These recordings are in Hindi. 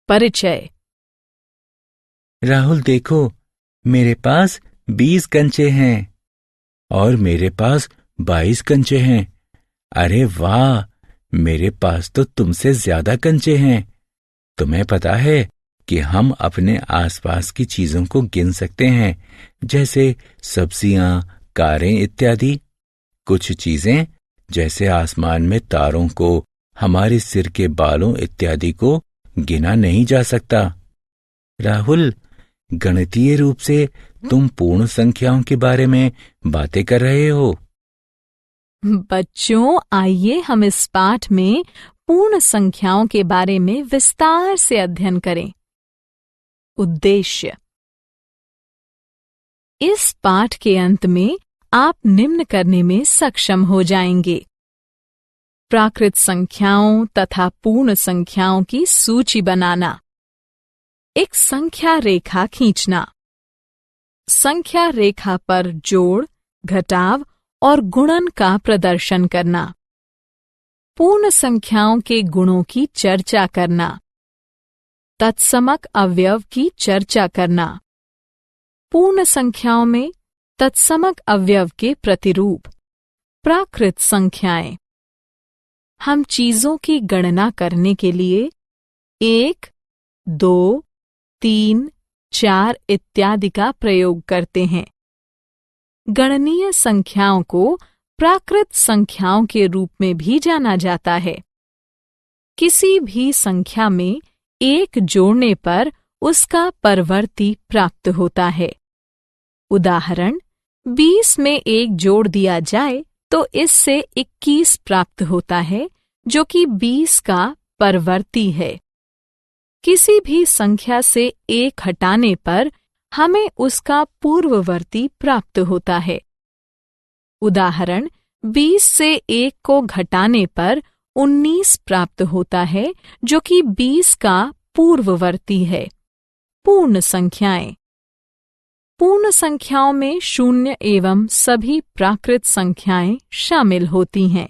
परिचय। राहुल देखो, मेरे पास 20 कंचे हैं और मेरे पास 22 कंचे हैं। अरे वाह, मेरे पास तो तुमसे ज्यादा कंचे हैं। तुम्हें पता है कि हम अपने आसपास की चीजों को गिन सकते हैं, जैसे सब्जियां, कारें इत्यादि। कुछ चीजें जैसे आसमान में तारों को, हमारे सिर के बालों इत्यादि को गिना नहीं जा सकता। राहुल, गणितीय रूप से तुम पूर्ण संख्याओं के बारे में बातें कर रहे हो। बच्चों, आइए हम इस पाठ में पूर्ण संख्याओं के बारे में विस्तार से अध्ययन करें। उद्देश्य। इस पाठ के अंत में आप निम्न करने में सक्षम हो जाएंगे: प्राकृत संख्याओं तथा पूर्ण संख्याओं की सूची बनाना, एक संख्या रेखा खींचना, संख्या रेखा पर जोड़, घटाव और गुणन का प्रदर्शन करना, पूर्ण संख्याओं के गुणों की चर्चा करना, तत्समक अवयव की चर्चा करना, पूर्ण संख्याओं में तत्समक अवयव के प्रतिरूप, प्राकृत संख्याएं। हम चीजों की गणना करने के लिए 1, 2, 3, 4 इत्यादि का प्रयोग करते हैं। गणनीय संख्याओं को प्राकृत संख्याओं के रूप में भी जाना जाता है। किसी भी संख्या में 1 जोड़ने पर उसका परवर्ती प्राप्त होता है। उदाहरण, 20 में 1 जोड़ दिया जाए तो इससे 21 प्राप्त होता है, जो कि 20 का परवर्ती है। किसी भी संख्या से 1 हटाने पर हमें उसका पूर्ववर्ती प्राप्त होता है। उदाहरण, 20 से 1 को घटाने पर 19 प्राप्त होता है, जो कि 20 का पूर्ववर्ती है। पूर्ण संख्याएं। पूर्ण संख्याओं में शून्य एवं सभी प्राकृत संख्याएं शामिल होती हैं।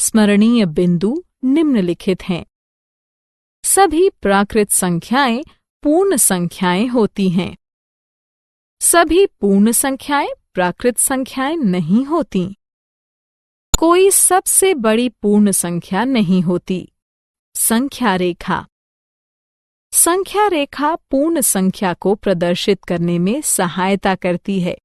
स्मरणीय बिंदु निम्नलिखित हैं। सभी प्राकृत संख्याएं पूर्ण संख्याएं होती हैं। सभी पूर्ण संख्याएं प्राकृत संख्याएं नहीं होती। कोई सबसे बड़ी पूर्ण संख्या नहीं होती। संख्या रेखा। संख्या रेखा पूर्ण संख्या को प्रदर्शित करने में सहायता करती है।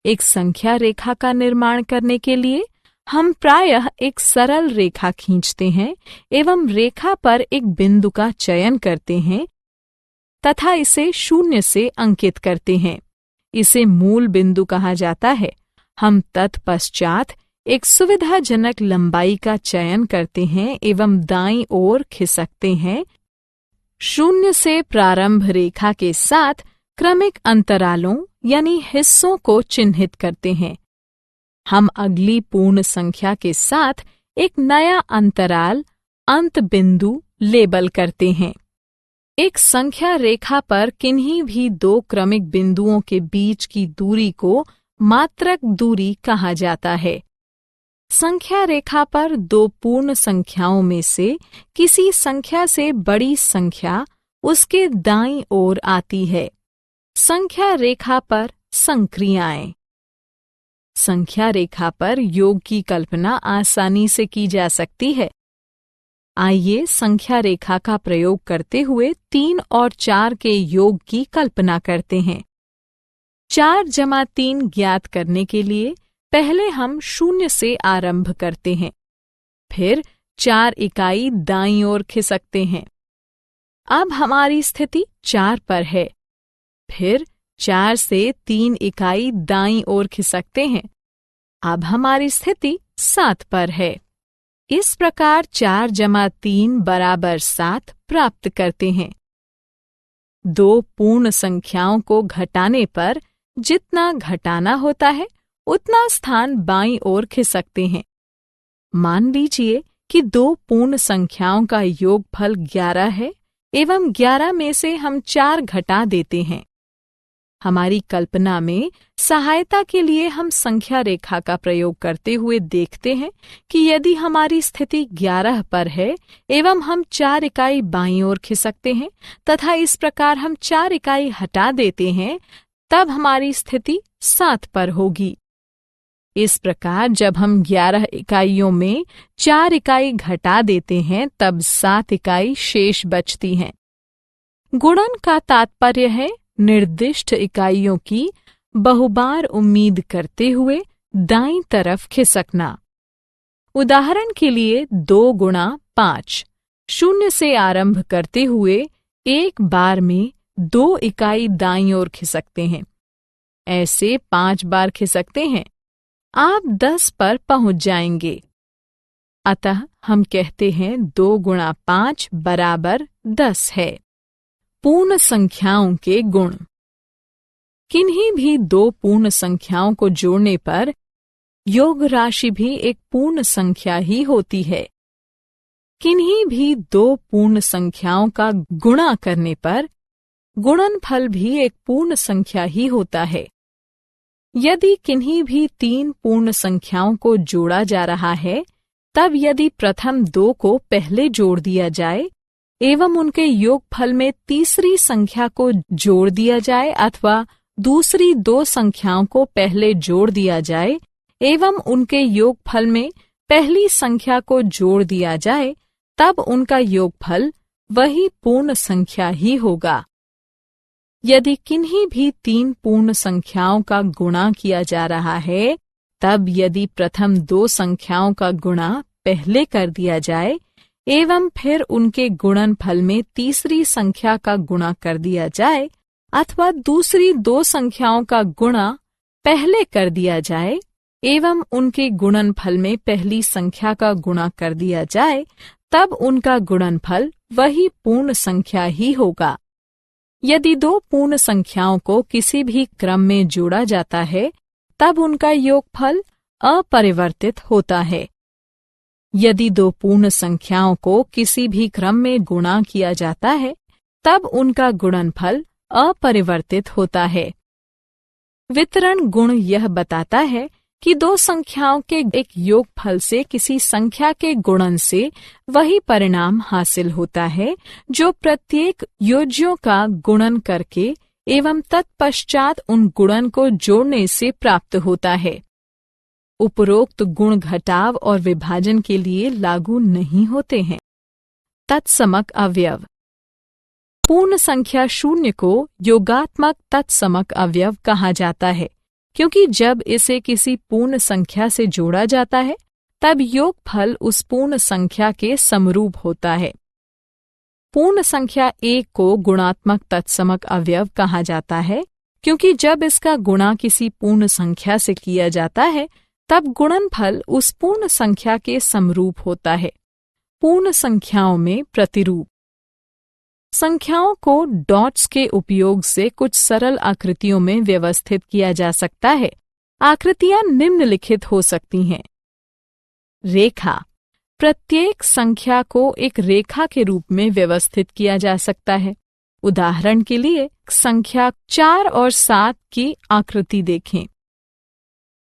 एक संख्या रेखा का निर्माण करने के लिए हम प्रायः एक सरल रेखा खींचते हैं एवं रेखा पर एक बिंदु का चयन करते हैं तथा इसे 0 से अंकित करते हैं। इसे मूल बिंदु कहा जाता है। हम तत्पश्चात एक सुविधाजनक लंबाई का चयन करते हैं एवं दाईं ओर खिसकते हैं। 0 से प्रारंभ रेखा के साथ क्रमिक अंतरालों यानी हिस्सों को चिन्हित करते हैं। हम अगली पूर्ण संख्या के साथ एक नया अंतराल, अंत बिंदु लेबल करते हैं। एक संख्या रेखा पर किन्हीं भी 2 क्रमिक बिंदुओं के बीच की दूरी को मात्रक दूरी कहा जाता है। संख्या रेखा पर 2 पूर्ण संख्याओं में से किसी संख्या से बड़ी संख्या उसके दाईं ओर आती है। संख्या रेखा पर संक्रियाएं। संख्या रेखा पर योग की कल्पना आसानी से की जा सकती है। आइए संख्या रेखा का प्रयोग करते हुए 3 और 4 के योग की कल्पना करते हैं। 4 + 3 ज्ञात करने के लिए पहले हम 0 से आरंभ करते हैं, फिर 4 इकाई दाईं ओर खिसकते हैं। अब हमारी स्थिति 4 पर है। फिर 4 से 3 इकाई दाईं ओर खिसकते हैं। अब हमारी स्थिति 7 पर है। इस प्रकार 4 + 3 = 7 प्राप्त करते हैं। 2 पूर्ण संख्याओं को घटाने पर जितना घटाना होता है उतना स्थान बाईं ओर खिसकते हैं। मान लीजिए कि 2 पूर्ण संख्याओं का योगफल 11 है एवं 11 में से हम 4 घटा देते हैं। हमारी कल्पना में सहायता के लिए हम संख्या रेखा का प्रयोग करते हुए देखते हैं कि यदि हमारी स्थिति 11 पर है एवं हम 4 इकाई बाईं ओर खिसकते हैं तथा इस प्रकार हम 4 इकाई हटा देते हैं, तब हमारी स्थिति 7 पर होगी। इस प्रकार जब हम 11 इकाइयों में 4 इकाई घटा देते हैं तब 7 इकाई शेष बचती हैं। गुणन का तात्पर्य है निर्दिष्ट इकाइयों की बहुबार उम्मीद करते हुए दाईं तरफ खिसकना। उदाहरण के लिए 2 गुणा 5 0 से आरंभ करते हुए एक बार में 2 इकाई दाईं ओर खिसकते हैं। ऐसे 5 बार खिसकते हैं, आप 10 पर पहुंच जाएंगे। अतः हम कहते हैं 2 गुणा 5 बराबर 10 है। पूर्ण संख्याओं के गुण। किन्हीं भी 2 पूर्ण संख्याओं को जोड़ने पर योग राशि भी एक पूर्ण संख्या ही होती है। किन्हीं भी 2 पूर्ण संख्याओं का गुणा करने पर गुणनफल भी एक पूर्ण संख्या ही होता है। यदि किन्हीं भी 3 पूर्ण संख्याओं को जोड़ा जा रहा है, तब यदि प्रथम 2 को पहले जोड़ दिया जाए एवं उनके योगफल में तीसरी संख्या को जोड़ दिया जाए अथवा दूसरी 2 संख्याओं को पहले जोड़ दिया जाए एवं उनके योगफल में पहली संख्या को जोड़ दिया जाए, तब उनका योगफल वही पूर्ण संख्या ही होगा। यदि किन्हीं भी 3 पूर्ण संख्याओं का गुणा किया जा रहा है, तब यदि प्रथम 2 संख्याओं का गुणा पहले कर दिया जाए एवं फिर उनके गुणनफल में तीसरी संख्या का गुणा कर दिया जाए अथवा दूसरी 2 संख्याओं का गुणा पहले कर दिया जाए एवं उनके गुणनफल में पहली संख्या का गुणा कर दिया जाए, तब उनका गुणनफल वही पूर्ण संख्या ही होगा। यदि 2 पूर्ण संख्याओं को किसी भी क्रम में जोड़ा जाता है, तब उनका योगफल अपरिवर्तित होता है। यदि 2 पूर्ण संख्याओं को किसी भी क्रम में गुणा किया जाता है, तब उनका गुणनफल अपरिवर्तित होता है। वितरण गुण यह बताता है कि 2 संख्याओं के एक योगफल से किसी संख्या के गुणन से वही परिणाम हासिल होता है जो प्रत्येक योज्यों का गुणन करके एवं तत्पश्चात उन गुणन को जोड़ने से प्राप्त होता है। उपरोक्त गुण घटाव और विभाजन के लिए लागू नहीं होते हैं। तत्समक अवयव। पूर्ण संख्या 0 को योगात्मक तत्समक अवयव कहा जाता है, क्योंकि जब इसे किसी पूर्ण संख्या से जोड़ा जाता है तब योगफल उस पूर्ण संख्या के समरूप होता है। पूर्ण संख्या 1 को गुणात्मक तत्समक अवयव कहा जाता है, क्योंकि जब इसका गुणा किसी पूर्ण संख्या से किया जाता है तब गुणनफल उस पूर्ण संख्या के समरूप होता है। पूर्ण संख्याओं में प्रतिरूप। संख्याओं को डॉट्स के उपयोग से कुछ सरल आकृतियों में व्यवस्थित किया जा सकता है। आकृतियां निम्नलिखित हो सकती हैं। रेखा। प्रत्येक संख्या को एक रेखा के रूप में व्यवस्थित किया जा सकता है। उदाहरण के लिए संख्या 4 और 7 की आकृति देखें।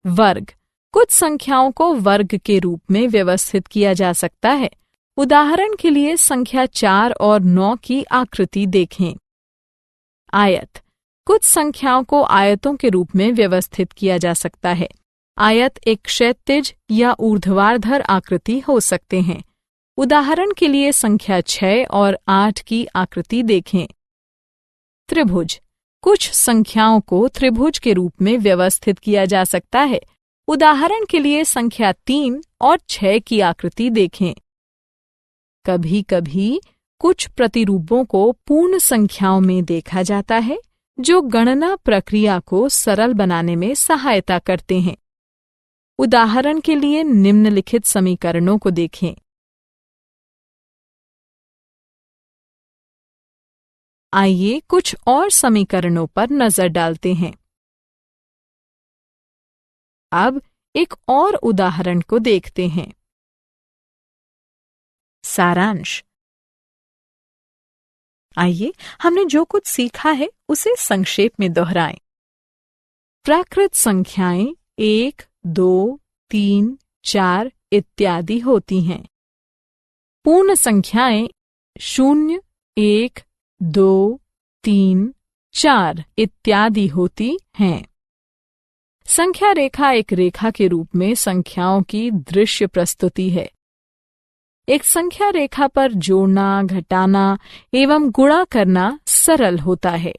वर्ग। कुछ संख्याओं को वर्ग के रूप में व्यवस्थित किया जा सकता है। उदाहरण के लिए संख्या 4 और 9 की आकृति देखें। आयत। कुछ संख्याओं को आयतों के रूप में व्यवस्थित किया जा सकता है। आयत एक क्षैतिज या ऊर्ध्वाधर आकृति हो सकते हैं। उदाहरण के लिए संख्या 6 और 8 की आकृति देखें। त्रिभुज। कुछ संख्याओं को त्रिभुज के रूप में व्यवस्थित किया जा सकता है। उदाहरण के लिए संख्या 3 और 6 की आकृति देखें। कभी कभी कुछ प्रतिरूपों को पूर्ण संख्याओं में देखा जाता है, जो गणना प्रक्रिया को सरल बनाने में सहायता करते हैं। उदाहरण के लिए निम्नलिखित समीकरणों को देखें। आइए कुछ और समीकरणों पर नजर डालते हैं। अब एक और उदाहरण को देखते हैं। सारांश। आइए हमने जो कुछ सीखा है उसे संक्षेप में दोहराएं। प्राकृत संख्याएं 1, 2, 3, 4 इत्यादि होती हैं। पूर्ण संख्याएं 0, 1, 2, 3, 4 इत्यादि होती हैं। संख्या रेखा एक रेखा के रूप में संख्याओं की दृश्य प्रस्तुति है। एक संख्या रेखा पर जोड़ना, घटाना एवं गुणा करना सरल होता है।